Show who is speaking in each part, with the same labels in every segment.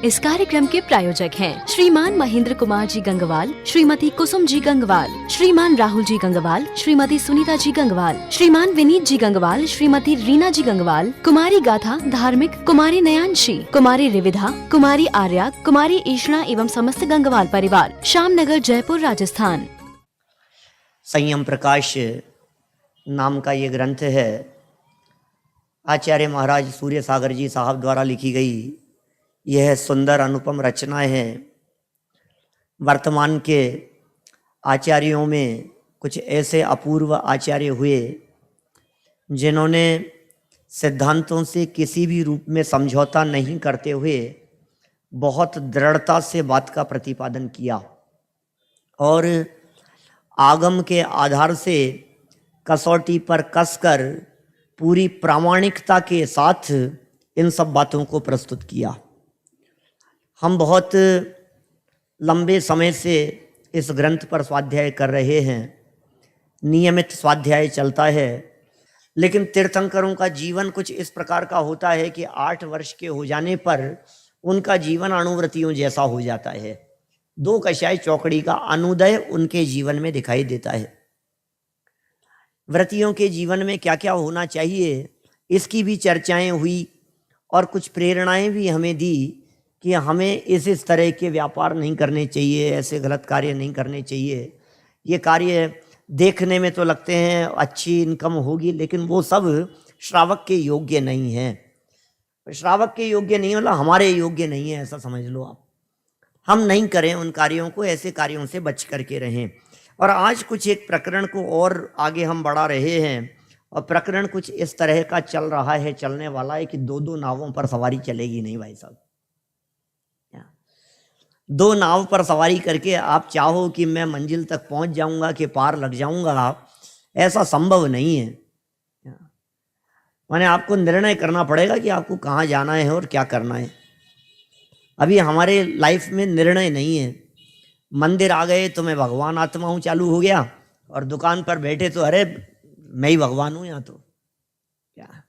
Speaker 1: इस कार्यक्रम के प्रायोजक हैं श्रीमान महेंद्र कुमार जी गंगवाल, श्रीमती कुसुम जी गंगवाल, श्रीमान राहुल जी गंगवाल, श्रीमती सुनीता जी गंगवाल, श्रीमान विनीत जी गंगवाल, श्रीमती रीना जी गंगवाल, कुमारी गाथा धार्मिक, कुमारी नयानशी, कुमारी रिविधा, कुमारी आर्या, कुमारी ईशना एवं समस्त गंगवाल परिवार, श्यामनगर, जयपुर, राजस्थान।
Speaker 2: संयम प्रकाश नाम का ये ग्रंथ है। आचार्य महाराज सूर्य सागर जी साहब द्वारा लिखी गई यह सुंदर अनुपम रचनाएं हैं। वर्तमान के आचार्यों में कुछ ऐसे अपूर्व आचार्य हुए जिन्होंने सिद्धांतों से किसी भी रूप में समझौता नहीं करते हुए बहुत दृढ़ता से बात का प्रतिपादन किया और आगम के आधार से कसौटी पर कसकर पूरी प्रामाणिकता के साथ इन सब बातों को प्रस्तुत किया। हम बहुत लंबे समय से इस ग्रंथ पर स्वाध्याय कर रहे हैं, नियमित स्वाध्याय चलता है, लेकिन तीर्थंकरों का जीवन कुछ इस प्रकार का होता है कि 8 वर्ष के हो जाने पर उनका जीवन अणुव्रतियों जैसा हो जाता है। 2 कषाय चौकड़ी का अनुदय उनके जीवन में दिखाई देता है। व्रतियों के जीवन में क्या क्या होना चाहिए इसकी भी चर्चाएं हुई और कुछ प्रेरणाएं भी हमें दी कि हमें इस तरह के व्यापार नहीं करने चाहिए, ऐसे गलत कार्य नहीं करने चाहिए। ये कार्य देखने में तो लगते हैं अच्छी इनकम होगी, लेकिन वो सब श्रावक के योग्य नहीं है। श्रावक के योग्य नहीं मतलब हमारे योग्य नहीं है, ऐसा समझ लो आप। हम नहीं करें उन कार्यों को, ऐसे कार्यों से बच करके रहें। और आज कुछ एक प्रकरण को और आगे हम बढ़ा रहे हैं और प्रकरण कुछ इस तरह का चल रहा है, चलने वाला है कि 2-2 नावों पर सवारी चलेगी नहीं भाई साहब। 2 नाव पर सवारी करके आप चाहो कि मैं मंजिल तक पहुंच जाऊंगा कि पार लग जाऊंगा, ऐसा संभव नहीं है। माने आपको निर्णय करना पड़ेगा कि आपको कहाँ जाना है और क्या करना है। अभी हमारे लाइफ में निर्णय नहीं है। मंदिर आ गए तो मैं भगवान आत्मा हूँ चालू हो गया, और दुकान पर बैठे तो अरे मैं ही भगवान हूँ यहाँ तो क्या।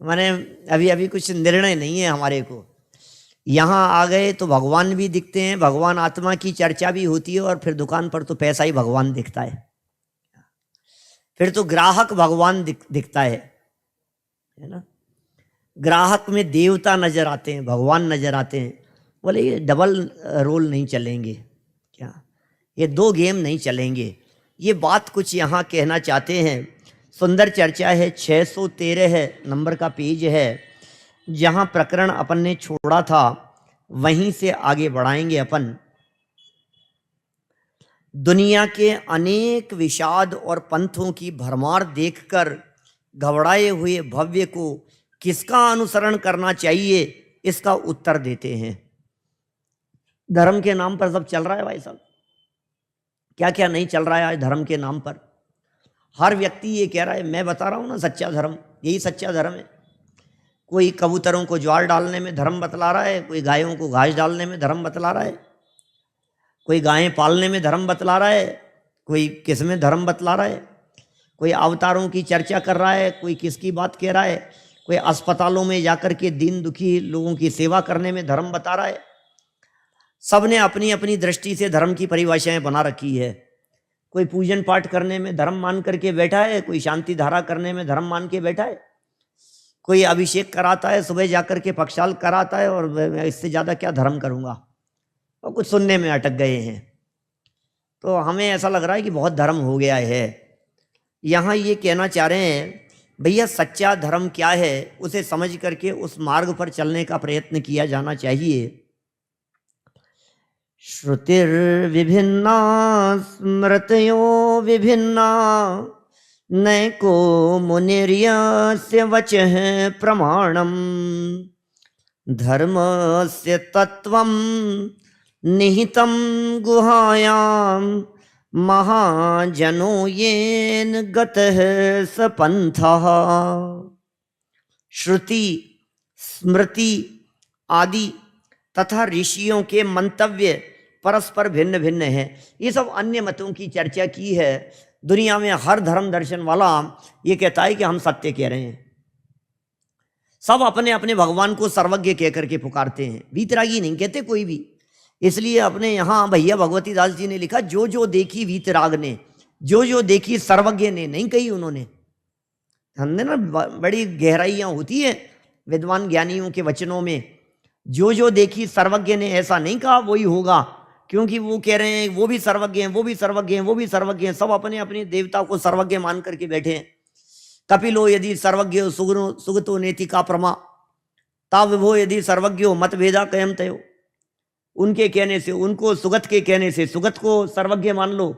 Speaker 2: माने अभी कुछ निर्णय नहीं है हमारे को। यहाँ आ गए तो भगवान भी दिखते हैं, भगवान आत्मा की चर्चा भी होती है, और फिर दुकान पर तो पैसा ही भगवान दिखता है। फिर तो ग्राहक भगवान दिखता है ना। ग्राहक में देवता नजर आते हैं, भगवान नजर आते हैं। बोले ये डबल रोल नहीं चलेंगे क्या, ये 2 गेम नहीं चलेंगे। ये बात कुछ यहाँ कहना चाहते हैं। सुंदर चर्चा है, 613 नंबर का पेज है, जहाँ प्रकरण अपन ने छोड़ा था वहीं से आगे बढ़ाएंगे अपन। दुनिया के अनेक विषाद और पंथों की भरमार देखकर घबराए हुए भव्य को किसका अनुसरण करना चाहिए, इसका उत्तर देते हैं। धर्म के नाम पर सब चल रहा है भाई साहब, क्या क्या नहीं चल रहा है आज धर्म के नाम पर। हर व्यक्ति ये कह रहा है, मैं बता रहा हूँ ना सच्चा धर्म, यही सच्चा धर्म है। कोई कबूतरों को ज्वार डालने में धर्म बतला रहा है, कोई गायों को घास डालने में धर्म बतला रहा है, कोई गायें पालने में धर्म बतला रहा है, कोई किस में धर्म बतला रहा है, कोई अवतारों की चर्चा कर रहा है, कोई किसकी बात कह रहा है, कोई अस्पतालों में जाकर के दीन दुखी लोगों की सेवा करने में धर्म बता रहा है। सबने अपनी अपनी दृष्टि से धर्म की परिभाषाएं बना रखी है। कोई पूजन पाठ करने में धर्म मान करके बैठा है, कोई शांति धारा करने में धर्म मान के बैठा है, कोई अभिषेक कराता है, सुबह जाकर के पक्षाल कराता है, और मैं इससे ज़्यादा क्या धर्म करूँगा, और कुछ सुनने में अटक गए हैं। तो हमें ऐसा लग रहा है कि बहुत धर्म हो गया है। यहाँ ये कहना चाह रहे हैं भैया सच्चा धर्म क्या है, उसे समझ करके उस मार्ग पर चलने का प्रयत्न किया जाना चाहिए। श्रुतिर्विभिन्ना स्मृतयो विभिन्ना नैको मुनिर्यस्य वचः प्रमाणम् धर्मस्य तत्त्वं निहितं गुहायां महाजनो येन गतः स पंथः। श्रुति, स्मृति आदि तथा ऋषियों के मंतव्य परस्पर भिन्न भिन्न हैं। ये सब अन्य मतों की चर्चा की है। दुनिया में हर धर्म दर्शन वाला ये कहता है कि हम सत्य कह रहे हैं। सब अपने अपने भगवान को सर्वज्ञ कह करके पुकारते हैं, वीतरागी नहीं कहते कोई भी। इसलिए अपने यहाँ भैया भगवती दास जी ने लिखा, जो जो देखी वीतराग ने, जो जो देखी सर्वज्ञ ने नहीं कही उन्होंने। हमने ना बड़ी गहराइयाँ होती है विद्वान ज्ञानियों के वचनों में। जो जो देखी सर्वज्ञ ने ऐसा नहीं कहा वही होगा, क्योंकि वो कह रहे हैं वो भी सर्वज्ञ हैं, वो भी सर्वज्ञ हैं, वो भी सर्वज्ञ हैं, सब अपने अपने देवता को सर्वज्ञ मान करके बैठे हैं। कपिलो यदि सर्वज्ञ सुगतो नेति का प्रमा, ता विभो यदि सर्वज्ञो मत भेदा कयम तयो। उनके कहने से उनको, सुगत के कहने से सुगत को सर्वज्ञ मान लो,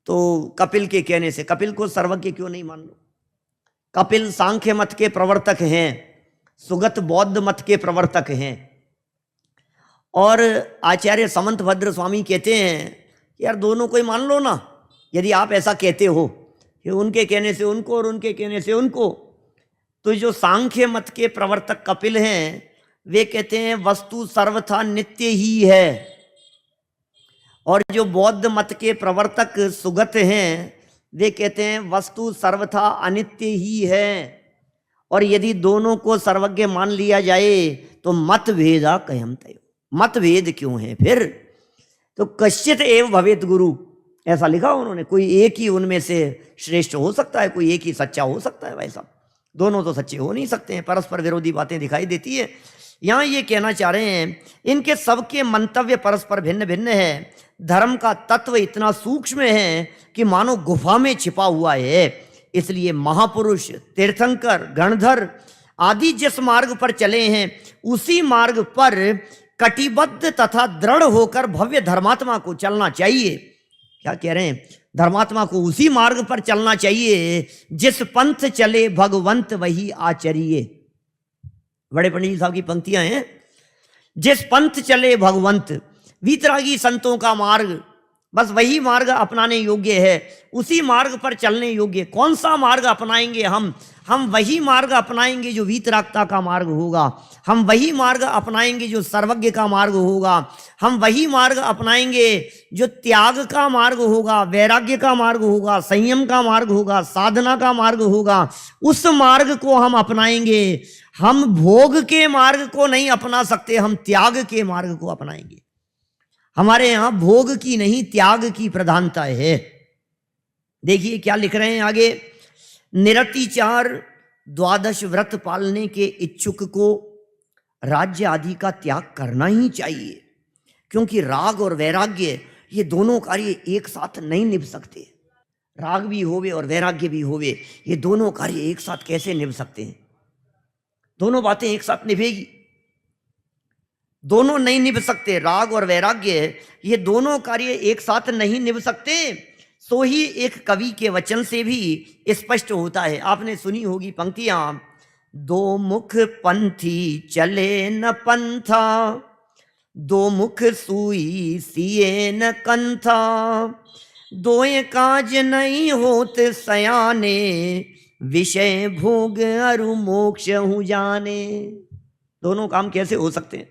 Speaker 2: तो कपिल के कहने से कपिल को सर्वज्ञ क्यों नहीं मान लो। कपिल सांख्य मत के प्रवर्तक हैं, सुगत बौद्ध मत के प्रवर्तक हैं। और आचार्य समंत भद्र स्वामी कहते हैं यार दोनों को ही मान लो ना, यदि आप ऐसा कहते हो कि उनके कहने से उनको और उनके कहने से उनको। तो जो सांख्य मत के प्रवर्तक कपिल हैं वे कहते हैं वस्तु सर्वथा नित्य ही है, और जो बौद्ध मत के प्रवर्तक सुगत हैं वे कहते हैं वस्तु सर्वथा अनित्य ही है। और यदि दोनों को सर्वज्ञ मान लिया जाए तो मतभेदा कयम तयो, मतभेद क्यों है फिर। तो कश्चित एव भवेत गुरु, ऐसा लिखा उन्होंने। कोई एक ही उनमें से श्रेष्ठ हो सकता है, कोई एक ही सच्चा हो सकता है। भाई साहब दोनों तो सच्चे हो नहीं सकते हैं, परस्पर विरोधी बातें दिखाई देती है। यहाँ ये कहना चाह रहे हैं इनके सबके मंतव्य परस्पर भिन्न भिन्न है। धर्म का तत्व इतना सूक्ष्म है कि मानो गुफा में छिपा हुआ है। इसलिए महापुरुष, तीर्थंकर, गणधर आदि जिस मार्ग पर चले हैं उसी मार्ग पर कटिबद्ध तथा दृढ़ होकर भव्य धर्मात्मा को चलना चाहिए। क्या कह रहे हैं, धर्मात्मा को उसी मार्ग पर चलना चाहिए जिस पंथ चले भगवंत वही आचरिए। बड़े पंडित जी साहब की पंक्तियां हैं, जिस पंथ चले भगवंत, वीतरागी संतों का मार्ग बस वही मार्ग अपनाने योग्य है, उसी मार्ग पर चलने योग्य। कौन सा मार्ग अपनाएंगे हम वही मार्ग अपनाएंगे जो वीतरागता का मार्ग होगा, हम वही मार्ग अपनाएंगे जो सर्वज्ञ का मार्ग होगा, हम वही मार्ग अपनाएंगे जो त्याग का मार्ग होगा, वैराग्य का मार्ग होगा, संयम का मार्ग होगा, साधना का मार्ग होगा। उस मार्ग को हम अपनाएंगे। हम भोग के मार्ग को नहीं अपना सकते, हम त्याग के मार्ग को अपनाएंगे। हमारे यहां भोग की नहीं त्याग की प्रधानता है। देखिए क्या लिख रहे हैं आगे, निरतिचार 12 व्रत पालने के इच्छुक को राज्य आदि का त्याग करना ही चाहिए, क्योंकि राग और वैराग्य ये दोनों कार्य एक साथ नहीं निभ सकते। राग भी होवे और वैराग्य भी होवे, ये दोनों कार्य एक साथ कैसे निभ सकते हैं। दोनों बातें एक साथ निभेगी, दोनों नहीं निभ सकते। राग और वैराग्य ये दोनों कार्य एक साथ नहीं निभ सकते। सो ही एक कवि के वचन से भी स्पष्ट होता है। आपने सुनी होगी पंक्तियां, दो मुख पंथी चले न पंथा, दो मुख सुई सिए न कंथा, दोए काज नहीं होत सयाने, विषय भोग अरु मोक्ष हूँ जाने। दोनों काम कैसे हो सकते हैं।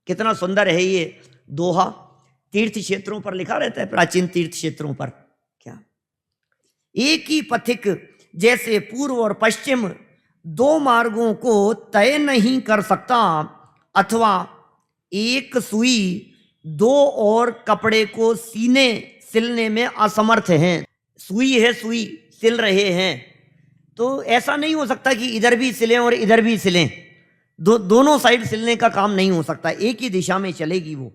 Speaker 2: कितना सुंदर है ये दोहा, तीर्थ क्षेत्रों पर लिखा रहता है, प्राचीन तीर्थ क्षेत्रों पर। क्या एक ही पथिक जैसे पूर्व और पश्चिम दो मार्गों को तय नहीं कर सकता, अथवा एक सुई दो और कपड़े को सीने सिलने में असमर्थ हैं। सुई है, सुई सिल रहे हैं, तो ऐसा नहीं हो सकता कि इधर भी सिलें और इधर भी सिलें। दोनों साइड सिलने का काम नहीं हो सकता, एक ही दिशा में चलेगी वो।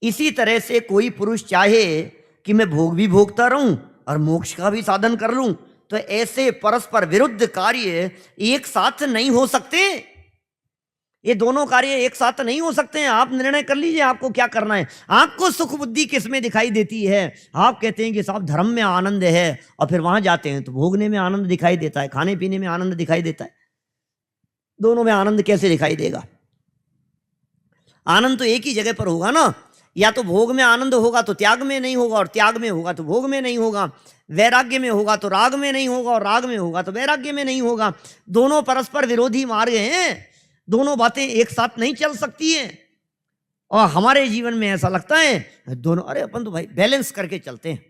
Speaker 2: इसी तरह से कोई पुरुष चाहे कि मैं भोग भी भोगता रहूं और मोक्ष का भी साधन कर लूं, तो ऐसे परस्पर विरुद्ध कार्य एक साथ नहीं हो सकते। ये दोनों कार्य एक साथ नहीं हो सकते हैं। आप निर्णय कर लीजिए आपको क्या करना है। आपको सुख बुद्धि किस में दिखाई देती है। आप कहते हैं कि साहब धर्म में आनंद है, और फिर वहां जाते हैं तो भोगने में आनंद दिखाई देता है, खाने पीने में आनंद दिखाई देता है। दोनों में आनंद कैसे दिखाई देगा। आनंद तो एक ही जगह पर होगा ना, या तो भोग में आनंद होगा तो त्याग में नहीं होगा, और त्याग में होगा तो भोग में नहीं होगा, वैराग्य में होगा तो राग में नहीं होगा, और राग में होगा तो वैराग्य में नहीं होगा। दोनों परस्पर विरोधी मार्ग हैं, दोनों बातें एक साथ नहीं चल सकती हैं। और हमारे जीवन में ऐसा लगता है दोनों, अरे अपन तो भाई बैलेंस करके चलते हैं।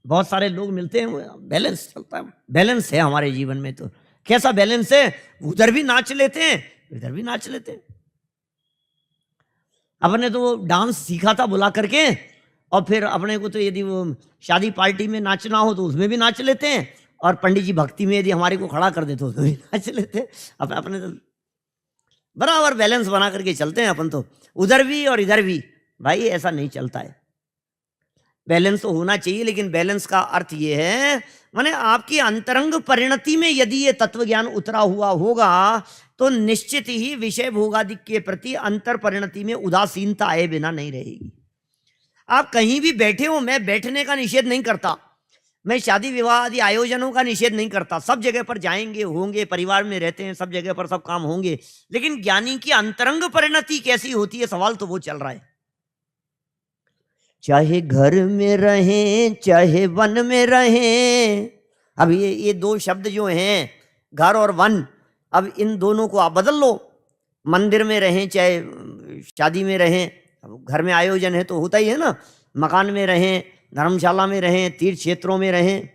Speaker 2: बहुत सारे लोग मिलते हैं, बैलेंस चलता है, बैलेंस है हमारे जीवन में, तो कैसा बैलेंस है, उधर भी नाच लेते हैं इधर भी नाच लेते हैं। अपने तो वो डांस सीखा था बुला करके, और फिर अपने को तो यदि वो शादी पार्टी में नाचना हो तो उसमें भी नाच लेते हैं, और पंडित जी भक्ति में यदि हमारे को खड़ा कर देते हो तो भी नाच लेते हैं। अपने तो बराबर बैलेंस बना करके चलते हैं अपन तो, उधर भी और इधर भी। भाई ऐसा नहीं चलता है, बैलेंस तो होना चाहिए, लेकिन बैलेंस का अर्थ ये है, माने आपकी अंतरंग परिणति में यदि ये तत्व ज्ञान उतरा हुआ होगा तो निश्चित ही विषय भोगादि के प्रति अंतर परिणति में उदासीनता आए बिना नहीं रहेगी। आप कहीं भी बैठे हो, मैं बैठने का निषेध नहीं करता, मैं शादी विवाह आदि आयोजनों का निषेध नहीं करता, सब जगह पर जाएंगे होंगे, परिवार में रहते हैं, सब जगह पर सब काम होंगे, लेकिन ज्ञानी की अंतरंग परिणति कैसी होती है, सवाल तो वो चल रहा है। चाहे घर में रहें चाहे वन में रहें, अब ये दो शब्द जो हैं घर और वन, अब इन दोनों को आप बदल लो, मंदिर में रहें चाहे शादी में रहें, अब घर में आयोजन है तो होता ही है ना, मकान में रहें, धर्मशाला में रहें, तीर्थ क्षेत्रों में रहें,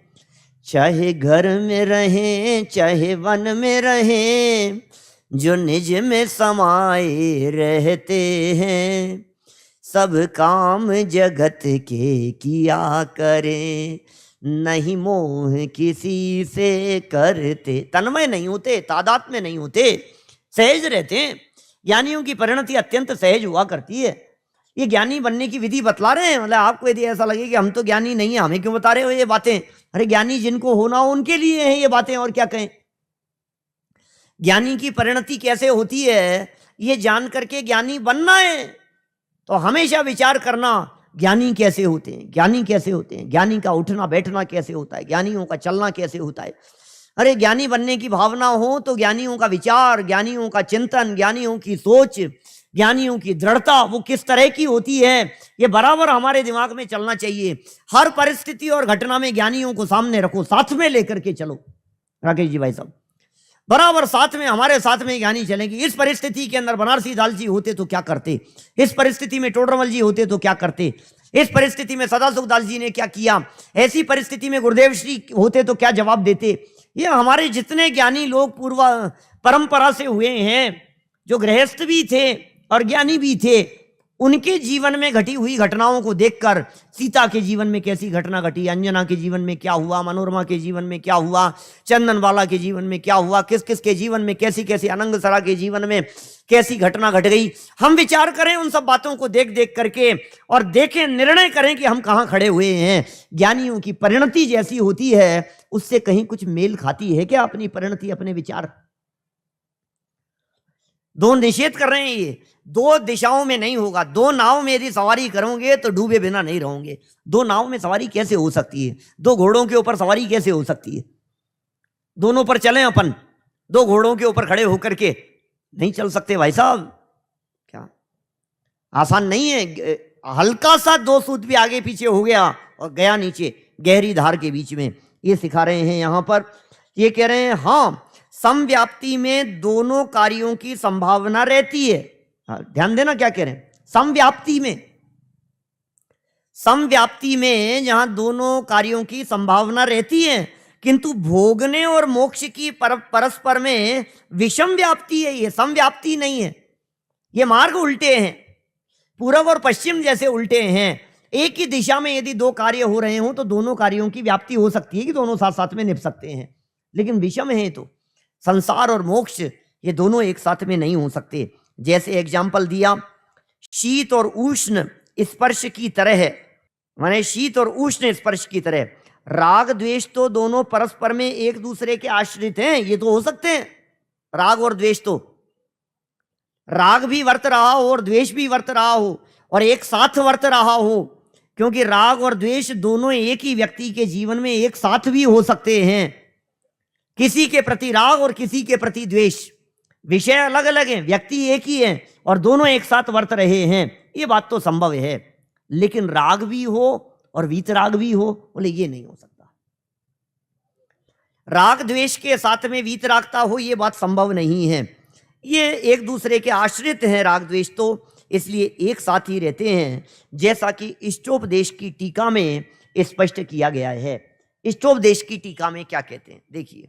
Speaker 2: चाहे घर में रहें चाहे वन में रहें, जो निज में समाये रहते हैं, सब काम जगत के किया करें, नहीं मोह किसी से करते। तन्मय नहीं होते, तादात्म्य में नहीं होते, सहज रहते हैं। ज्ञानियों की परिणति अत्यंत सहज हुआ करती है। ये ज्ञानी बनने की विधि बतला रहे हैं, मतलब आपको यदि ऐसा लगे कि हम तो ज्ञानी नहीं है, हमें क्यों बता रहे हो ये बातें, अरे ज्ञानी जिनको होना हो उनके लिए हैं ये बातें, और क्या कहें। ज्ञानी की परिणति कैसे होती है ये जान करके ज्ञानी बनना है तो हमेशा विचार करना, ज्ञानी कैसे होते हैं, ज्ञानी कैसे होते हैं, ज्ञानी का उठना बैठना कैसे होता है, ज्ञानियों का चलना कैसे होता है। अरे ज्ञानी बनने की भावना हो तो ज्ञानियों का विचार, ज्ञानियों का चिंतन, ज्ञानियों की सोच, ज्ञानियों की दृढ़ता वो किस तरह की होती है ये बराबर हमारे दिमाग में चलना चाहिए। हर परिस्थिति और घटना में ज्ञानियों को सामने रखो, साथ में लेकर के चलो। राकेश जी भाई साहब, बराबर साथ में, हमारे साथ में ज्ञानी चलेंगे। इस परिस्थिति के अंदर बनारसी दास जी होते तो क्या करते, इस परिस्थिति में टोडरमल जी होते तो क्या करते, इस परिस्थिति में सदाशिव दास जी ने क्या किया, ऐसी परिस्थिति में गुरुदेव श्री होते तो क्या जवाब देते। ये हमारे जितने ज्ञानी लोग पूर्व परंपरा से हुए हैं, जो गृहस्थ भी थे और ज्ञानी भी थे, उनके जीवन में घटी हुई घटनाओं को देखकर, सीता के जीवन में कैसी घटना घटी, अंजना के जीवन में क्या हुआ, मनोरमा के जीवन में क्या हुआ, चंदनवाला के जीवन में क्या हुआ, किस किस के जीवन में कैसी कैसी, अनंगसरा के जीवन में कैसी घटना घट गई, हम विचार करें उन सब बातों को देख देख करके और देखें, निर्णय करें कि हम कहाँ खड़े हुए हैं। ज्ञानियों की परिणति जैसी होती है उससे कहीं कुछ मेल खाती है क्या अपनी परिणति, अपने विचार? दो निषेध कर रहे हैं, ये दो दिशाओं में नहीं होगा। दो नाव में यदि सवारी करोगे तो डूबे बिना नहीं रहोगे। दो नाव में सवारी कैसे हो सकती है, दो घोड़ों के ऊपर सवारी कैसे हो सकती है? दोनों पर चलें अपन, दो घोड़ों के ऊपर खड़े होकर के नहीं चल सकते भाई साहब। क्या आसान नहीं है, हल्का सा दो सूत भी आगे पीछे हो गया और गया नीचे गहरी धार के बीच में। ये सिखा रहे हैं यहां पर, ये कह रहे हैं हाँ समव्याप्ति में दोनों कार्यों की संभावना रहती है। ध्यान देना क्या कह रहे हैं, समव्याप्ति में, समव्याप्ति में जहां दोनों कार्यों की संभावना रहती है, किंतु भोगने और मोक्ष की परस्पर में विषम व्याप्ति है, ये समव्याप्ति नहीं है। ये मार्ग उल्टे हैं, पूर्व और पश्चिम जैसे उल्टे हैं। एक ही दिशा में यदि दो कार्य हो रहे हो तो दोनों कार्यों की व्याप्ति हो सकती है कि दोनों साथ साथ में निभ सकते हैं, लेकिन विषम है तो संसार और मोक्ष ये दोनों एक साथ में नहीं हो सकते। जैसे एग्जाम्पल दिया, शीत और उष्ण स्पर्श की तरह है, माने शीत और उष्ण स्पर्श की तरह। राग द्वेष तो दोनों परस्पर में एक दूसरे के आश्रित हैं, ये तो हो सकते हैं। राग और द्वेष तो, राग भी वर्त रहा हो और द्वेष भी वर्त रहा हो और एक साथ वर्त रहा हो, क्योंकि राग और द्वेष दोनों एक ही व्यक्ति के जीवन में एक साथ भी हो सकते हैं। किसी के प्रति राग और किसी के प्रति द्वेष, विषय अलग अलग हैं, व्यक्ति एक ही है और दोनों एक साथ वर्त रहे हैं, ये बात तो संभव है। लेकिन राग भी हो और वीतराग भी हो, बोले ये नहीं हो सकता। राग द्वेष के साथ में वीतरागता हो, ये बात संभव नहीं है। ये एक दूसरे के आश्रित हैं राग द्वेष तो, इसलिए एक साथ ही रहते हैं, जैसा कि इष्टोपदेश की टीका में स्पष्ट किया गया है। इष्टोपदेश की टीका में क्या कहते हैं देखिए,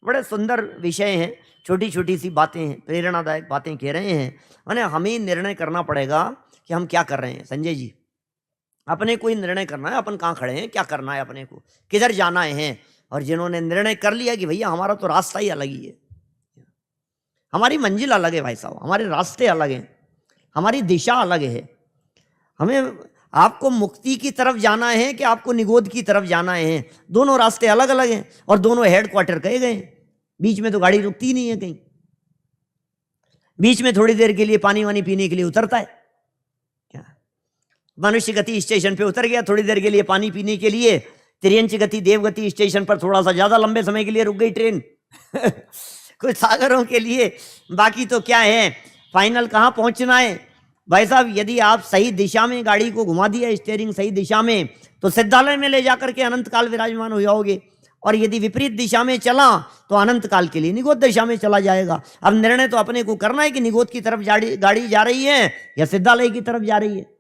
Speaker 2: बड़े सुंदर विषय हैं, छोटी छोटी सी बातें हैं, प्रेरणादायक बातें कह रहे हैं। माने हमें निर्णय करना पड़ेगा कि हम क्या कर रहे हैं। संजय जी, अपने कोई निर्णय करना है, अपन कहाँ खड़े हैं, क्या करना है, अपने को किधर जाना है। और जिन्होंने निर्णय कर लिया कि भैया हमारा तो रास्ता ही अलग ही है, हमारी मंजिल अलग है भाई साहब, हमारे रास्ते अलग हैं, हमारी दिशा अलग है। हमें आपको मुक्ति की तरफ जाना है कि आपको निगोद की तरफ जाना है, दोनों रास्ते अलग अलग हैं और दोनों हेडक्वार्टर कहे गए हैं। बीच में तो गाड़ी रुकती नहीं है कहीं, बीच में थोड़ी देर के लिए पानी वानी पीने के लिए उतरता है क्या? मनुष्य गति स्टेशन पे उतर गया, थोड़ी देर के लिए पानी पीने के लिए। त्रियंच गति देवगति स्टेशन पर थोड़ा सा ज्यादा लंबे समय के लिए रुक गई ट्रेन कुछ सागरों के लिए, बाकी तो क्या है, फाइनल कहाँ पहुंचना है भाई साहब। यदि आप सही दिशा में गाड़ी को घुमा दिया, स्टीयरिंग सही दिशा में, तो सिद्धालय में ले जाकर के अनंत काल विराजमान हो जाओगे। और यदि विपरीत दिशा में चला तो अनंत काल के लिए निगोद दिशा में चला जाएगा। अब निर्णय तो अपने को करना है कि निगोद की तरफ गाड़ी जा रही है या सिद्धालय की तरफ जा रही है।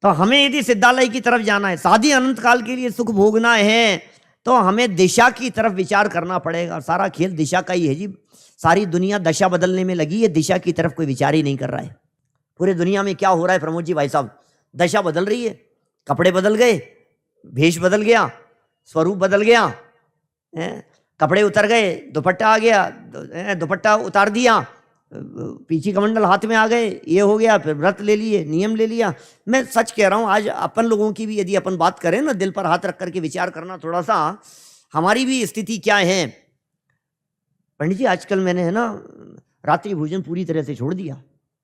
Speaker 2: तो हमें यदि सिद्धालय की तरफ जाना है, साधी अनंत काल के लिए सुख भोगना है, तो हमें दिशा की तरफ विचार करना पड़ेगा। सारा खेल दिशा का ही है जी। सारी दुनिया दशा बदलने में लगी है, दिशा की तरफ कोई विचार ही नहीं कर रहा है। पूरे दुनिया में क्या हो रहा है प्रमोद जी भाई साहब, दशा बदल रही है, कपड़े बदल गए, भेष बदल गया, स्वरूप बदल गया, कपड़े उतर गए, दुपट्टा आ गया, दुपट्टा उतार दिया, पीछे कमंडल हाथ में आ गए, ये हो गया, फिर व्रत ले लिए, नियम ले लिया। मैं सच कह रहा हूँ, आज अपन लोगों की भी यदि अपन बात करें ना, दिल पर हाथ रख करके विचार करना थोड़ा सा, हमारी भी स्थिति क्या है। पंडित जी आजकल मैंने है ना रात्रि भोजन पूरी तरह से छोड़ दिया।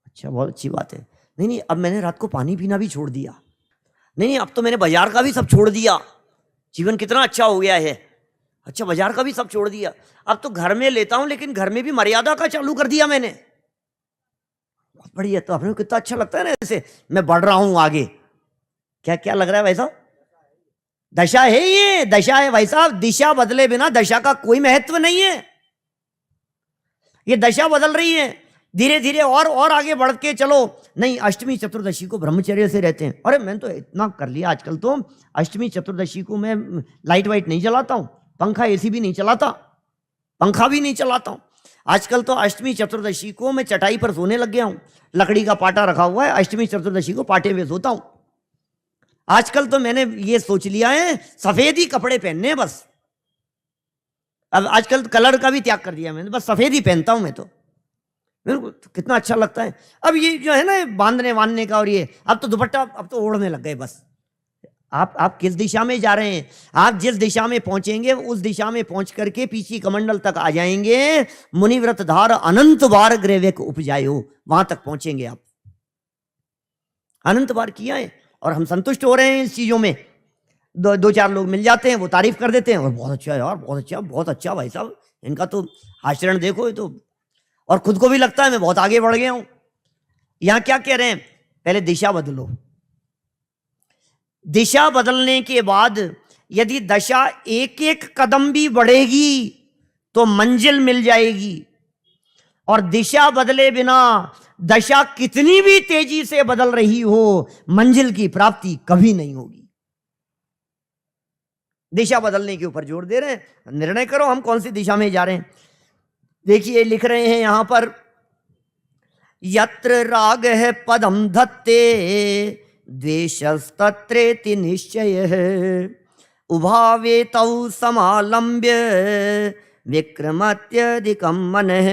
Speaker 2: अच्छा, बहुत अच्छी बात है। नहीं, अब मैंने रात को पानी पीना भी छोड़ दिया। नहीं, अब तो मैंने बाजार का भी सब छोड़ दिया। जीवन कितना अच्छा हो गया है। अच्छा, बाजार का भी सब छोड़ दिया, अब तो घर में लेता हूं, लेकिन घर में भी मर्यादा का चालू कर दिया मैंने। बहुत बढ़िया। तो अपने को कितना अच्छा लगता है ना, ऐसे मैं बढ़ रहा हूं आगे। क्या क्या लग रहा है भाई साहब? दशा है, ये दशा है भाई साहब। दिशा बदले बिना दशा का कोई महत्व नहीं है। ये दशा बदल रही है, धीरे धीरे और आगे बढ़ के चलो। नहीं, अष्टमी चतुर्दशी को ब्रह्मचर्य से रहते हैं। अरे मैंने तो इतना कर लिया आजकल, तो अष्टमी चतुर्दशी को मैं लाइट वाइट नहीं जलाता हूं, पंखा एसी भी नहीं चलाता, पंखा भी नहीं चलाता हूं। आजकल तो अष्टमी चतुर्दशी को मैं चटाई पर सोने लग गया हूं। लकड़ी का पाटा रखा हुआ है, अष्टमी चतुर्दशी को पाटे में सोता हूं। आजकल तो मैंने ये सोच लिया है सफेद ही कपड़े पहनने बस। अब आजकल कलर का भी त्याग कर दिया मैंने, बस सफेद ही पहनता हूं मैं तो। मेरे को तो कितना अच्छा लगता है। अब ये जो है ना बांधने बांधने का, और ये अब तो दुपट्टा अब तो ओढ़ने लग गए बस। आप किस दिशा में जा रहे हैं? आप जिस दिशा में पहुंचेंगे उस दिशा में पहुंच करके पीछे कमंडल तक आ जाएंगे। मुनिव्रत धार अनंत बार ग्रेवेक उपजायो, वहां तक पहुंचेंगे आप। अनंत बार किया है और हम संतुष्ट हो रहे हैं इस चीजों में। दो चार लोग मिल जाते हैं, वो तारीफ कर देते हैं, और बहुत अच्छा यार, बहुत अच्छा भाई साहब, इनका तो आचरण देखो। ये तो, और खुद को भी लगता है मैं बहुत आगे बढ़ गया हूं। यहां क्या कह रहे हैं? पहले दिशा बदलो। दिशा बदलने के बाद यदि दशा एक एक कदम भी बढ़ेगी तो मंजिल मिल जाएगी। और दिशा बदले बिना दशा कितनी भी तेजी से बदल रही हो, मंजिल की प्राप्ति कभी नहीं होगी। दिशा बदलने के ऊपर जोर दे रहे हैं। निर्णय करो हम कौन सी दिशा में जा रहे हैं। देखिए लिख रहे हैं यहां पर, यत्र राग है पदम धत्ते द्वेषस्तत्रेति निश्चयः उभावे तौ समालंब्य विक्रमत्यधिकम मनः।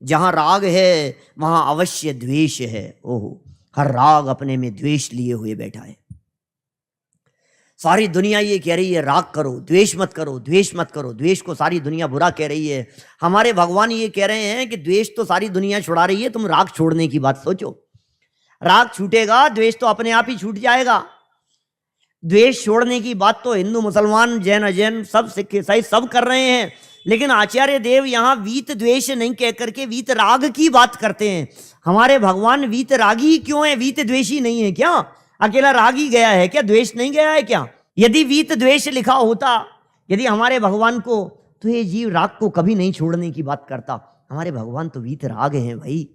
Speaker 2: जहां राग है वहां अवश्य द्वेष है। ओहो, हर राग अपने में द्वेष लिए हुए बैठा है। सारी दुनिया ये कह रही है राग करो, द्वेष मत करो, द्वेष मत करो। द्वेष को सारी दुनिया बुरा कह रही है। हमारे भगवान ये कह रहे हैं कि द्वेष तो सारी दुनिया छुड़ा रही है, तुम राग छोड़ने की बात सोचो। राग छूटेगा, द्वेष तो अपने आप ही छूट जाएगा। द्वेष छोड़ने की बात तो हिंदू मुसलमान जैन अजैन सब सिख ईसाई सब कर रहे हैं, लेकिन आचार्य देव यहाँ वीत द्वेष नहीं कह करके वीत राग की बात करते हैं। हमारे भगवान वीत रागी क्यों है? वीत द्वेषी नहीं है क्या? अकेला राग ही गया है क्या? द्वेष नहीं गया है क्या? यदि वीत द्वेष लिखा होता यदि हमारे भगवान को, तो ये जीव राग को कभी नहीं छोड़ने की बात करता। हमारे भगवान तो वीत राग हैं भाई,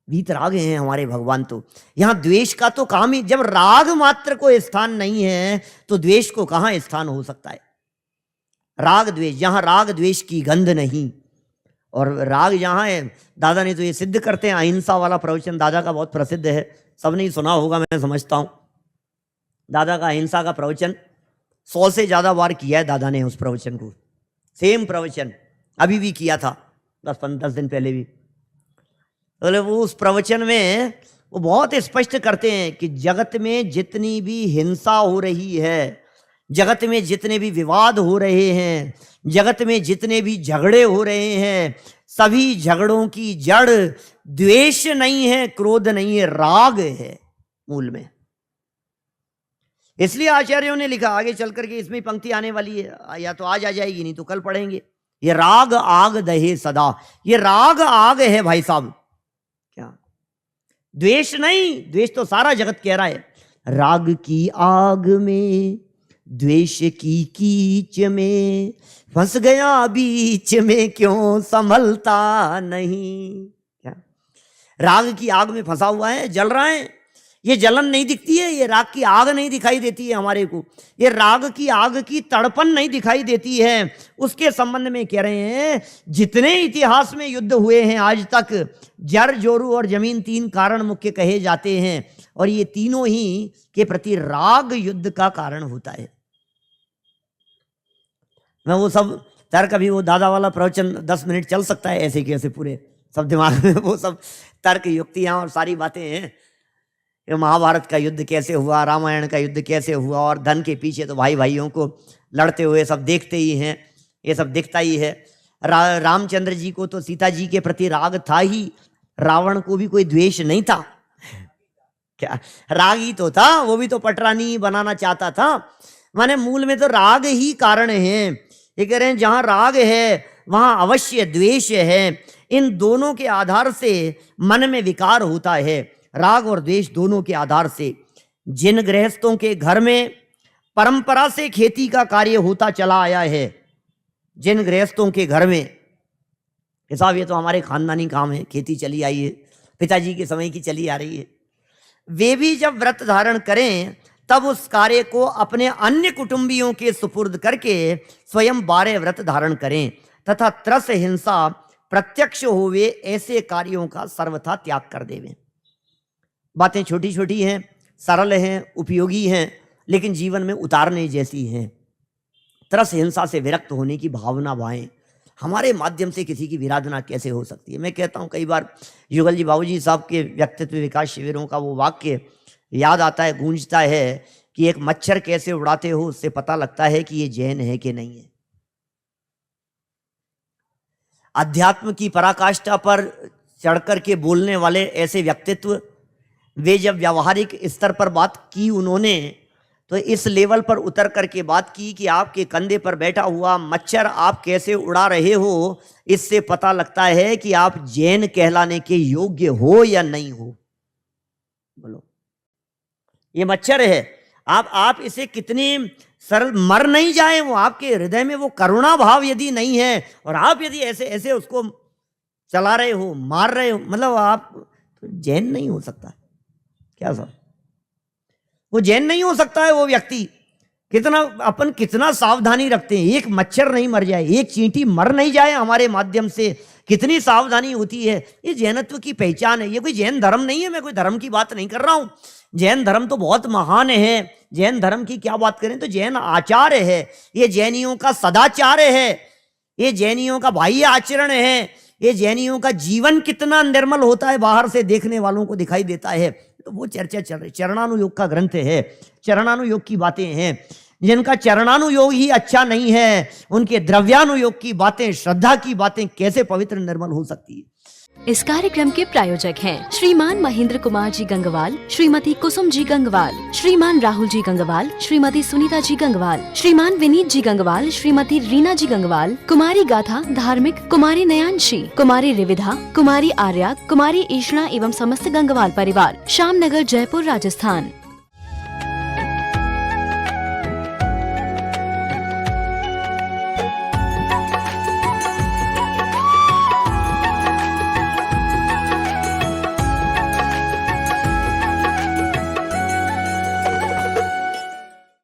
Speaker 2: वीत राग हैं हमारे भगवान तो। यहां द्वेष का तो काम ही, जब राग मात्र को स्थान नहीं है तो द्वेष को कहां स्थान हो सकता है? राग द्वेष, जहां राग द्वेष की गंध नहीं, और राग जहां है, दादा ने तो ये सिद्ध करते हैं। अहिंसा वाला प्रवचन दादा का बहुत प्रसिद्ध है, सबने ही सुना होगा मैं समझता हूं। दादा का अहिंसा का प्रवचन 100 से ज्यादा बार किया है दादा ने उस प्रवचन को। सेम प्रवचन अभी भी किया था 10 दिन पहले भी। तो वो उस प्रवचन में वो बहुत स्पष्ट करते हैं कि जगत में जितनी भी हिंसा हो रही है, जगत में जितने भी विवाद हो रहे हैं, जगत में जितने भी झगड़े हो रहे हैं, सभी झगड़ों की जड़ द्वेष नहीं है, क्रोध नहीं है, राग है मूल में। इसलिए आचार्यों ने लिखा, आगे चल करके इसमें पंक्ति आने वाली है, या तो आज आ जाएगी नहीं तो कल पढ़ेंगे। ये राग आग दहे सदा, ये राग आग है भाई साहब, क्या द्वेष नहीं। द्वेष तो सारा जगत कह रहा है। राग की आग में, द्वेष की कीच में, फंस गया बीच में क्यों संभलता नहीं। क्या राग की आग में फंसा हुआ है, जल रहा है। ये जलन नहीं दिखती है, ये राग की आग नहीं दिखाई देती है हमारे को, ये राग की आग की तड़पन नहीं दिखाई देती है। उसके संबंध में कह रहे हैं, जितने इतिहास में युद्ध हुए हैं आज तक, जर, जोरू और जमीन 3 कारण मुख्य कहे जाते हैं, और ये तीनों ही के प्रति राग युद्ध का कारण होता है। मैं वो सब तर्क, अभी वो दादा वाला प्रवचन 10 मिनट चल सकता है ऐसे कैसे, पूरे सब दिमाग में वो सब तर्क युक्तियां और सारी बातें हैं। महाभारत का युद्ध कैसे हुआ, रामायण का युद्ध कैसे हुआ, और धन के पीछे तो भाई भाइयों को लड़ते हुए सब देखते ही हैं, ये सब दिखता ही है। रामचंद्र जी को तो सीता जी के प्रति राग था ही, रावण को भी कोई द्वेष नहीं था। क्या राग ही तो था, वो भी तो पटरानी बनाना चाहता था। माने मूल में तो राग ही कारण है। ये कह रहे हैं जहां राग है वहां अवश्य द्वेष है। इन दोनों के आधार से मन में विकार होता है, राग और द्वेष दोनों के आधार से। जिन गृहस्थों के घर में परंपरा से खेती का कार्य होता चला आया है, जिन गृहस्थों के घर में, साहब ये तो हमारे खानदानी काम है, खेती चली आई है, पिताजी के समय की चली आ रही है, वे भी जब व्रत धारण करें तब उस कार्य को अपने अन्य कुटुंबियों के सुपुर्द करके स्वयं 12 व्रत धारण करें तथा त्रस हिंसा प्रत्यक्ष होवे ऐसे कार्यों का सर्वथा त्याग कर देवें। बातें छोटी छोटी हैं, सरल हैं, उपयोगी हैं, लेकिन जीवन में उतारने जैसी हैं। त्रस हिंसा से विरक्त होने की भावना भाएं, हमारे माध्यम से किसी की विराधना कैसे हो सकती है। मैं कहता हूँ कई बार युगल जी बाबूजी साहब के व्यक्तित्व विकास शिविरों का वो वाक्य याद आता है, गूंजता है कि एक मच्छर कैसे उड़ाते हो उससे पता लगता है कि ये जैन है कि नहीं है। अध्यात्म की पराकाष्ठा पर चढ़कर के बोलने वाले ऐसे व्यक्तित्व, वे जब व्यावहारिक स्तर पर बात की उन्होंने, तो इस लेवल पर उतर करके बात की कि आपके कंधे पर बैठा हुआ मच्छर आप कैसे उड़ा रहे हो, इससे पता लगता है कि आप जैन कहलाने के योग्य हो या नहीं हो। बोलो, ये मच्छर है, आप इसे कितनी सरल, मर नहीं जाए वो, आपके हृदय में वो करुणा भाव यदि नहीं है, और आप यदि ऐसे ऐसे उसको चला रहे हो, मार रहे हो, मतलब आप तो जैन नहीं हो सकता। क्या साहब, वो जैन नहीं हो सकता है वो व्यक्ति। कितना अपन कितना सावधानी रखते हैं, एक मच्छर नहीं मर जाए, एक चींटी मर नहीं जाए हमारे माध्यम से, कितनी सावधानी होती है। ये जैनत्व की पहचान है। ये कोई जैन धर्म नहीं है, मैं कोई धर्म की बात नहीं कर रहा हूं। जैन धर्म तो बहुत महान है, जैन धर्म की क्या बात करें तो जैन आचार्य है, ये जैनियों का सदाचार है, ये जैनियों का बाह्य आचरण है, ये जैनियों का जीवन कितना निर्मल होता है बाहर से देखने वालों को दिखाई देता है। तो वो चर्चा चल रही, चरणानुयोग का ग्रंथ है, चरणानुयोग की बातें हैं। जिनका चरणानुयोग ही अच्छा नहीं है, उनके द्रव्यानुयोग की बातें, श्रद्धा की बातें कैसे पवित्र निर्मल हो सकती है।
Speaker 1: इस कार्यक्रम के प्रायोजक हैं श्रीमान महेंद्र कुमार जी गंगवाल, श्रीमती कुसुम जी गंगवाल, श्रीमान राहुल जी गंगवाल, श्रीमती सुनीता जी गंगवाल, श्रीमान विनीत जी गंगवाल, श्रीमती रीना जी गंगवाल, कुमारी गाथा धार्मिक, कुमारी नयांशी, कुमारी रिविधा, कुमारी आर्या, कुमारी ईशना एवं समस्त गंगवाल परिवार, श्यामनगर, जयपुर, राजस्थान।